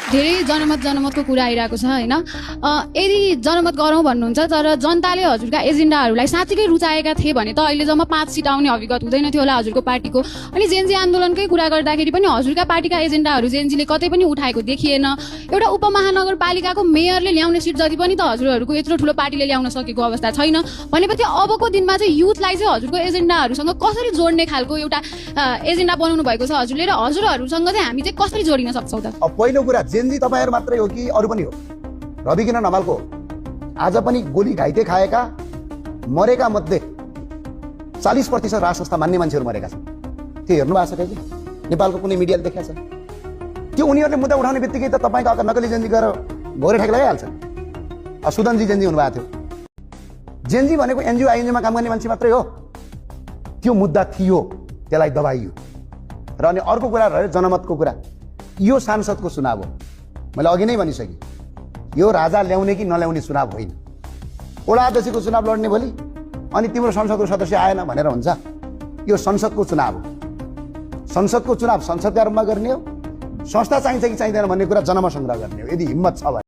धेरै जनमतको कुरा आइरहेको छ हैन। यदि जनमत गरौँ भन्नुहुन्छ तर जनताले हजुरका एजेन्डाहरूलाई साँच्चीकै रुचाएका थिए भने त अहिले जम्मा 5 सिट आउने अभिगत हुँदैन थियो होला हजुरको पार्टीको। अनि जेनजी आन्दोलनकै कुरा गर्दाखेरि पनि हजुरका पार्टीका एजेन्डाहरू जेनजीले कतै पनि उठाएको देखिएन। एउटा उपमहानगरपालिकाको मेयरले ल्याउने सिट जति पनि त हजुरहरूको यत्रो ठुलो पार्टीले ल्याउन सकेको अवस्था छैन भनेपछि अबको दिनमा चाहिँ युथलाई चाहिँ हजुरको एजेन्डाहरूसँग कसरी जोड्ने खालको एउटा एजेन्डा बनाउनु भएको छ हजुरले र हजुरहरूसँग चाहिँ हामी चाहिँ कसरी जोडिन सक्छौँ त? अब पहिलो कुरा जेनजी तपाईहरु मात्रै हो कि अरु पनि हो? रवि किरण हमालको आज पनि गोली घाइते खाएका मरेका मध्ये 40% राज संस्था मान्ने मान्छेहरू मरेका छन्। त्यो हेर्नु भएको छ कहिले नेपालको कुनै मिडियाले देखाएको छ? त्यो उनीहरूले मुद्दा उठाउने बित्तिकै त तपाईको अगाडि नकली जेनजी गएर घोरे ठेक लगाइहाल्छन्। सुदनजी जेनजी हुनुभएको थियो। जेनजी भनेको एनजिओ आइएनजिओमा काम गर्ने मान्छे मात्रै हो। त्यो मुद्दा थियो, त्यसलाई दबाइयो। र अनि अर्को कुरा रह्यो जनमतको कुरा। यो सांसदको चुनाव हो, मैले अघि नै भनिसकेँ। यो राजा ल्याउने कि नल्याउने चुनाव होइन। वडा अध्यक्षको चुनाव लड्ने भोलि अनि तिम्रो संसदको सदस्य आएन भनेर हुन्छ? यो संसदको चुनाव हो। संसदको चुनाव संसदका रूपमा गर्ने हो। संस्था चाहिन्छ कि चाहिँदैन भन्ने कुरा जनमत संग्रह गर्ने हो, यदि हिम्मत छ भने।